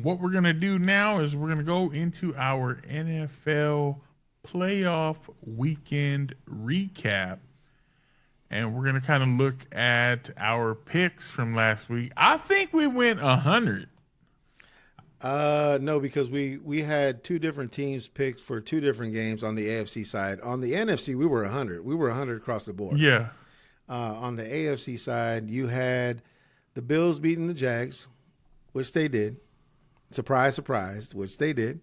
what we're going to do now is we're going to go into our NFL playoff weekend recap. And we're going to kind of look at our picks from last week. I think we went 100. No, because we had two different teams picked for two different games on the AFC side. On the NFC, we were 100. We were 100 across the board. Yeah. On the AFC side, you had the Bills beating the Jags, which they did. Surprise, surprise, which they did.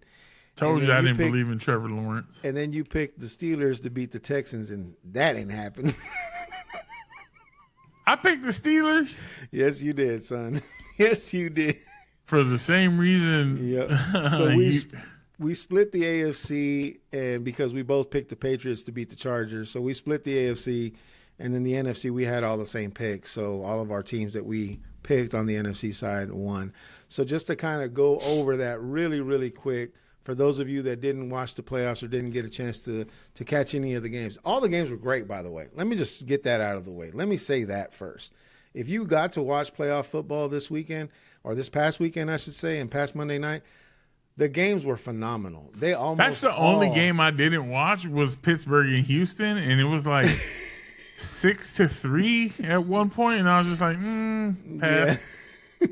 Told you I didn't believe in Trevor Lawrence. And then you picked the Steelers to beat the Texans, and that ain't happened. I picked the Steelers. Yes, you did, son. Yes, you did. For the same reason. Yep. So we split the AFC, and because we both picked the Patriots to beat the Chargers, so we split the AFC, and then the NFC we had all the same picks. So all of our teams that we picked on the NFC side won. So just to kind of go over that really, really quick, for those of you that didn't watch the playoffs or didn't get a chance to catch any of the games. All the games were great, by the way. Let me just get that out of the way. Let me say that first. If you got to watch playoff football this weekend, or this past weekend, I should say, and past Monday night, the games were phenomenal. That's the only game I didn't watch was Pittsburgh and Houston, and it was like 6-3 at one point, and I was just like, pass. Yeah.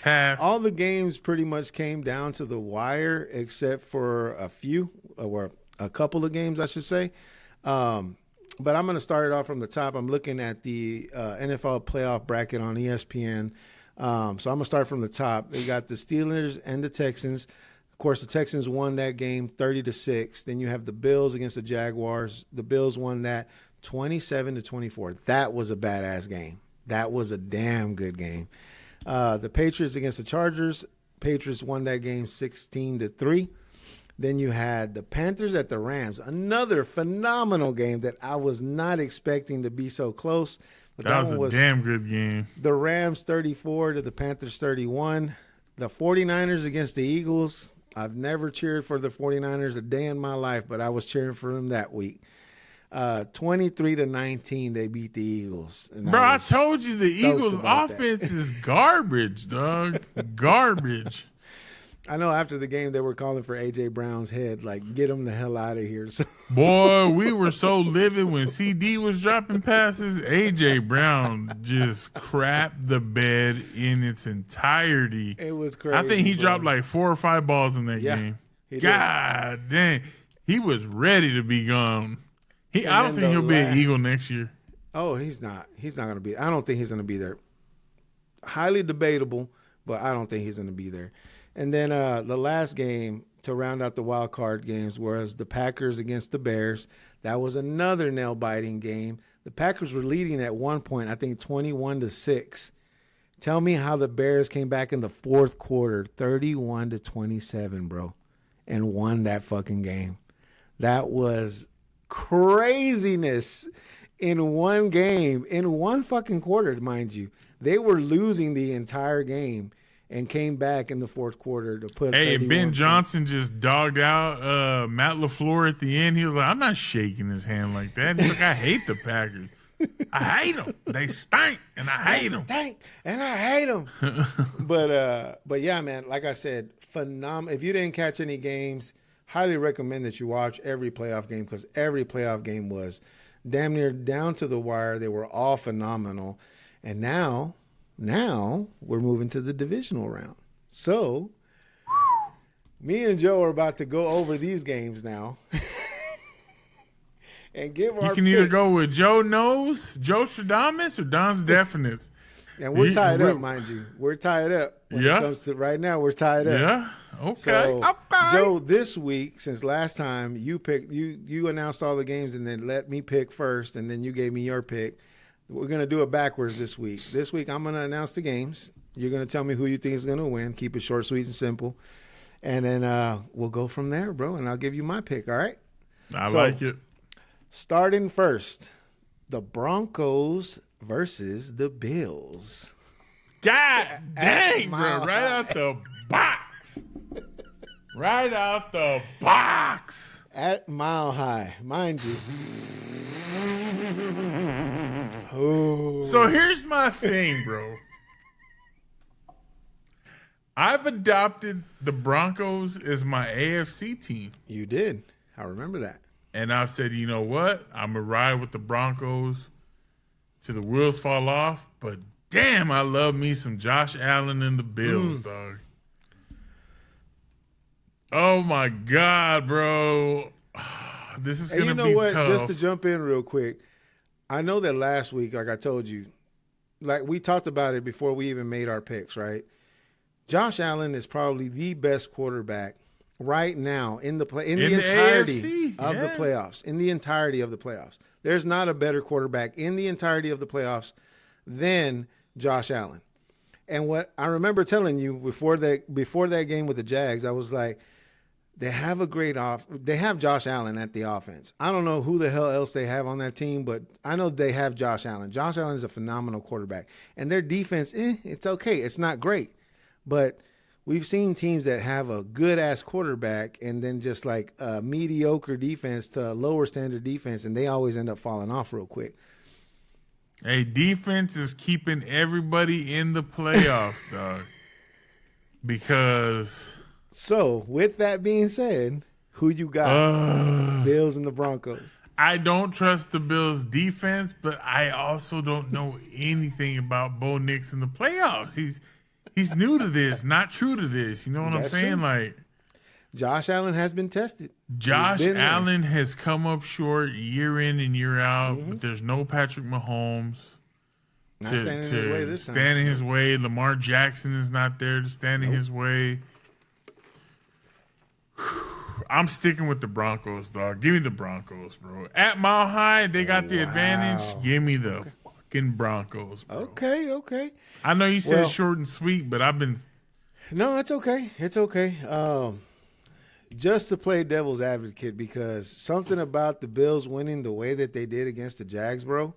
Pass. All the games pretty much came down to the wire, except for a few, or a couple of games, I should say. But I'm going to start it off from the top. I'm looking at the NFL playoff bracket on ESPN. So I'm going to start from the top. They got the Steelers and the Texans. Of course, the Texans won that game 30-6. Then you have the Bills against the Jaguars. The Bills won that 27-24. That was a badass game. That was a damn good game. The Patriots against the Chargers. Patriots won that game 16-3. Then you had the Panthers at the Rams. Another phenomenal game that I was not expecting to be so close. But that was a damn good game. The Rams 34 to the Panthers 31. The 49ers against the Eagles. I've never cheered for the 49ers a day in my life, but I was cheering for them that week. 23-19, they beat the Eagles. Bro, I told you the Eagles' offense is garbage, dog. Garbage. I know after the game they were calling for A.J. Brown's head, like, get him the hell out of here. So. Boy, we were so livid when CD was dropping passes. A.J. Brown just crapped the bed in its entirety. It was crazy. I think he dropped like 4 or 5 balls in that game. God dang. He was ready to be gone. I don't think he'll be an Eagle next year. Oh, he's not. He's not going to be. I don't think he's going to be there. Highly debatable, but I don't think he's going to be there. And then the last game to round out the wild card games was the Packers against the Bears. That was another nail-biting game. The Packers were leading at one point, I think 21-6. Tell me how the Bears came back in the fourth quarter, 31-27, bro, and won that fucking game. That was craziness in one game, in one fucking quarter, mind you. They were losing the entire game and came back in the fourth quarter to put. Hey, Ben Johnson just dogged out Matt LaFleur at the end. He was like, "I'm not shaking his hand like that." He's like, "I hate the Packers. I hate them. They stink, and I hate them. Stink, and I hate them." But yeah, man. Like I said, phenomenal. If you didn't catch any games, highly recommend that you watch every playoff game because every playoff game was damn near down to the wire. They were all phenomenal, and now we're moving to the divisional round. So me and Joe are about to go over these games now and give our You can either go with Joe Knows, Joe Stradamus, or Don's Definites. And we're tied up, mind you. We're tied up. When it comes to right now, we're tied up. Yeah. Okay. So, okay. Joe, this week, since last time you picked, you announced all the games and then let me pick first, and then you gave me your pick. We're going to do it backwards this week. This week, I'm going to announce the games. You're going to tell me who you think is going to win. Keep it short, sweet, and simple. And then we'll go from there, bro, and I'll give you my pick, all right? I like it. Starting first, the Broncos versus the Bills. God dang, bro. Right out the box. Right out the box. At Mile High, mind you. Oh. So here's my thing, bro. I've adopted the Broncos as my AFC team. You did. I remember that. And I've said, you know what? I'm going to ride with the Broncos till the wheels fall off. But damn, I love me some Josh Allen and the Bills, dog. Oh, my God, bro. This is going to be tough. Just to jump in real quick, I know that last week, like I told you, like we talked about it before we even made our picks, right? Josh Allen is probably the best quarterback right now in the entirety AFC, of the playoffs. In the entirety of the playoffs, there's not a better quarterback in the entirety of the playoffs than Josh Allen. And what I remember telling you before that game with the Jags, I was like, they have they have Josh Allen at the offense. I don't know who the hell else they have on that team, but I know they have Josh Allen. Josh Allen is a phenomenal quarterback. And their defense, it's okay. It's not great. But we've seen teams that have a good-ass quarterback and then just like a mediocre defense to a lower standard defense, and they always end up falling off real quick. Hey, defense is keeping everybody in the playoffs, dog. Because... So, with that being said, who you got? Bills and the Broncos. I don't trust the Bills' defense, but I also don't know anything about Bo Nix in the playoffs. He's new to this, not true to this. You know what I'm saying? True. Like, Josh Allen has been tested. Josh Allen has come up short year in and year out, but there's no Patrick Mahomes. Not standing in his way this time. Standing his way. Lamar Jackson is not there to stand in his way. I'm sticking with the Broncos, dog. Give me the Broncos, bro. At Mile High, they got the advantage. Give me the fucking Broncos, bro. Okay. I know you said short and sweet, but I've been... No, it's okay. It's okay. Just to play devil's advocate, because something about the Bills winning the way that they did against the Jags, bro,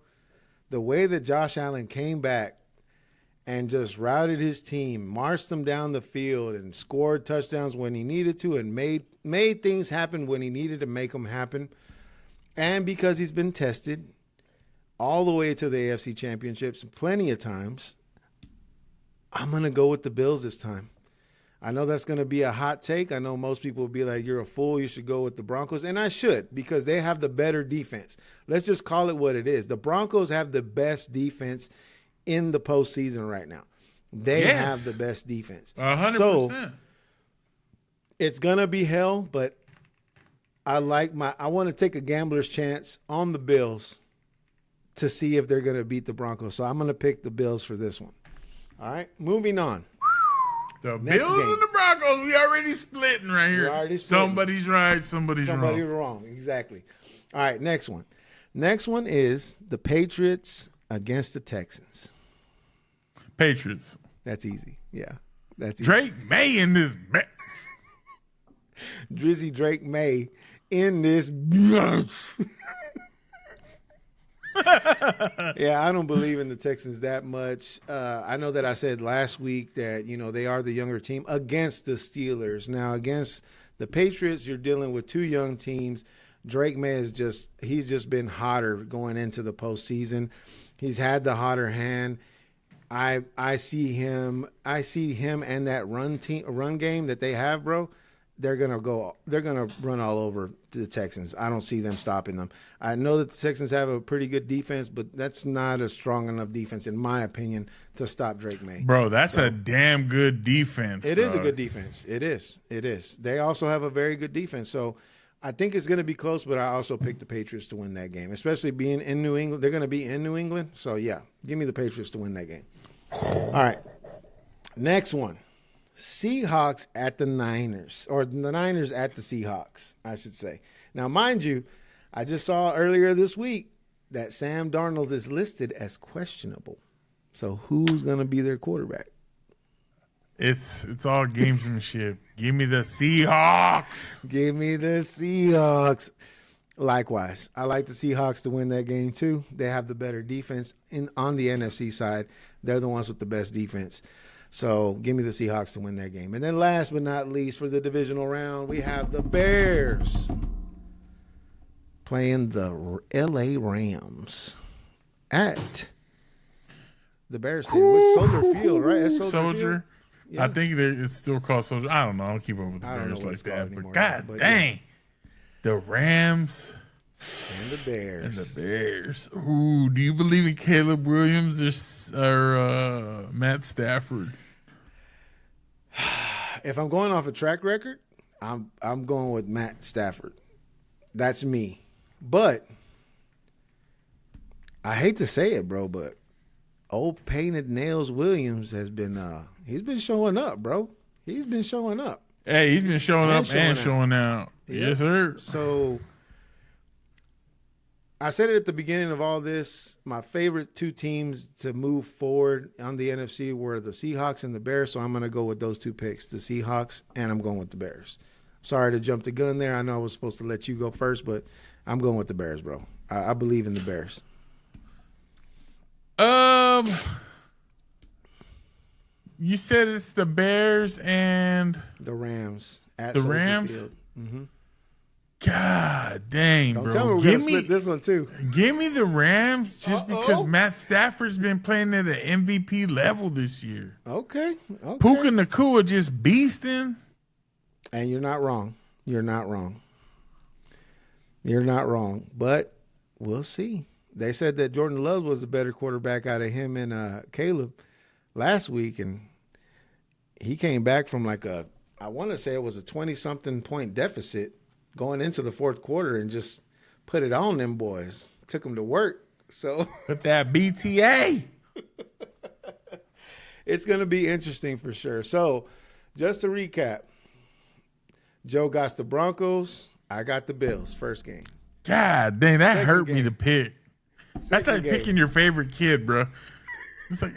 the way that Josh Allen came back and just routed his team, marched them down the field, and scored touchdowns when he needed to, and made things happen when he needed to make them happen. And because he's been tested all the way to the AFC Championships plenty of times, I'm going to go with the Bills this time. I know that's going to be a hot take. I know most people will be like, you're a fool, you should go with the Broncos. And I should, because they have the better defense. Let's just call it what it is. The Broncos have the best defense in the postseason right now. They have the best defense. 100%. So it's going to be hell, but I want to take a gambler's chance on the Bills to see if they're going to beat the Broncos. So I'm going to pick the Bills for this one. All right, moving on. The Bills and the Broncos, we already splitting right here. Already splitting. Somebody's right, somebody's wrong. Exactly. All right, next one. Next one is the Patriots against the Texans. Patriots. That's easy. Yeah, that's easy. Drake May in this match. Drizzy Drake May in this. Yeah, I don't believe in the Texans that much. I know that I said last week that, they are the younger team against the Steelers. Now, against the Patriots, you're dealing with two young teams. Drake May he's just been hotter going into the postseason. He's had the hotter hand. I see him and that run game that they have, bro. They're gonna run all over the Texans. I don't see them stopping them. I know that the Texans have a pretty good defense, but that's not a strong enough defense, in my opinion, to stop Drake May. Bro, that's a damn good defense. It is a good defense. It is. They also have a very good defense. So I think it's going to be close, but I also picked the Patriots to win that game, especially being in New England. They're going to be in New England. So, yeah, give me the Patriots to win that game. All right. Next one. Seahawks at the Niners, or the Niners at the Seahawks, I should say. Now, mind you, I just saw earlier this week that Sam Darnold is listed as questionable. So who's going to be their quarterback? It's all gamesmanship. Give me the Seahawks. Give me the Seahawks. Likewise, I like the Seahawks to win that game too. They have the better defense on the NFC side. They're the ones with the best defense. So give me the Seahawks to win that game. And then last but not least, for the divisional round, we have the Bears playing the L.A. Rams at the Bears Stadium with Soldier Field, right? That's Soldier Field. Yeah. I think it's still called social. I don't know. I don't keep up with the I don't know Bears what like it's called that. anymore, But God but dang, the Rams and the Bears. and the Bears. Ooh, do you believe in Caleb Williams or Matt Stafford? If I'm going off a track record, I'm going with Matt Stafford. That's me. But I hate to say it, bro, but old Painted Nails Williams has been he's been showing up, bro. He's been showing up. Hey, he's been showing And up and showing out. Yep. Yes, sir. So I said it at the beginning of all this. My favorite two teams to move forward on the NFC were the Seahawks and the Bears. So I'm going to go with those two picks, the Seahawks, and I'm going with the Bears. Sorry to jump the gun there. I know I was supposed to let you go first, but I'm going with the Bears, bro. I believe in the Bears. You said it's the Bears and The Rams at the Soldier Rams. Field. Mm-hmm. God dang, Don't bro! tell me we're Give gonna me split this one too. Give me the Rams just because Uh-oh. Matt Stafford's been playing at an MVP level this year. Okay. Puka Nacua just beasting. And you're not wrong. You're not wrong. You're not wrong. But we'll see. They said that Jordan Love was the better quarterback out of him and Caleb last week, and he came back from I want to say it was a 20-something point deficit going into the fourth quarter and just put it on them boys. Took them to work. So With that BTA. it's going to be interesting for sure. So just to recap, Joe got the Broncos. I got the Bills first game. God dang, that Second hurt me game. to pick. That's like Second game. picking your favorite kid, bro. It's like,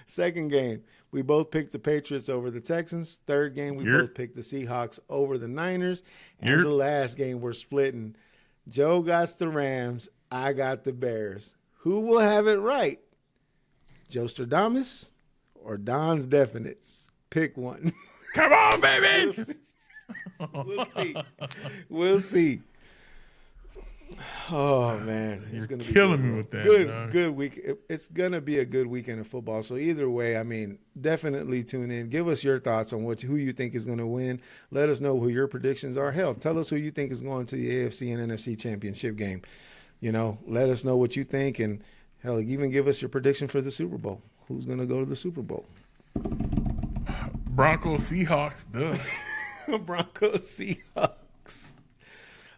Second game, we both picked the Patriots over the Texans. Third game, we both picked the Seahawks over the Niners. And the last game, we're splitting. Joe got the Rams. I got the Bears. Who will have it right? Joe Stradamus or Don's Definites? Pick one. Come on, baby. We'll see. We'll see. Oh man, You're gonna killing be me with that. Good week. It's gonna be a good weekend of football. So either way, I mean, definitely tune in. Give us your thoughts on who you think is going to win. Let us know who your predictions are. Hell, tell us who you think is going to the AFC and NFC championship game. You know, let us know what you think, and hell, even give us your prediction for the Super Bowl. Who's going to go to the Super Bowl? Broncos, Seahawks, duh. Broncos, Seahawks.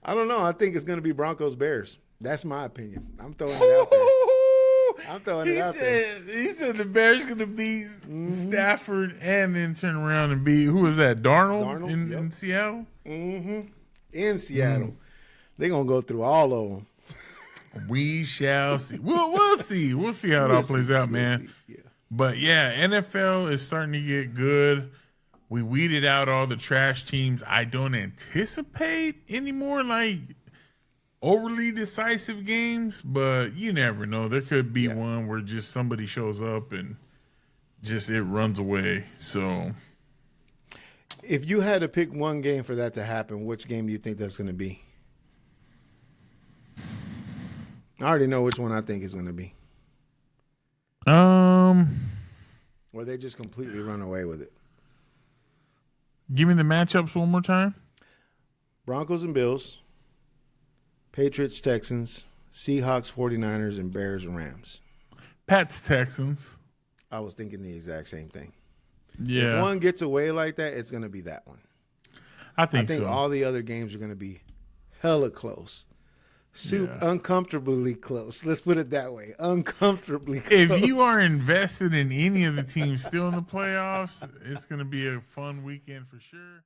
I don't know. I think it's going to be Broncos, Bears. That's my opinion. I'm throwing it out there. I'm throwing it out there. He said the Bears going to beat Stafford and then turn around and beat, who was that, Darnold in Seattle? Mm-hmm. In Seattle. They're going to go through all of them. We shall see. We'll see. We'll see how it all plays out, man. Yeah. But yeah, NFL is starting to get good. We weeded out all the trash teams. I don't anticipate any more overly decisive games, but you never know. There could be one where just somebody shows up and just it runs away. So if you had to pick one game for that to happen, which game do you think that's going to be? I already know which one I think is going to be. Or they just completely run away with it. Give me the matchups one more time. Broncos and Bills, Patriots, Texans, Seahawks, 49ers, and Bears and Rams. Pats, Texans. I was thinking the exact same thing. Yeah. If one gets away like that, it's going to be that one. I think so. All the other games are going to be hella close. Uncomfortably close. Let's put it that way. Uncomfortably close. If you are invested in any of the teams still in the playoffs, it's going to be a fun weekend for sure.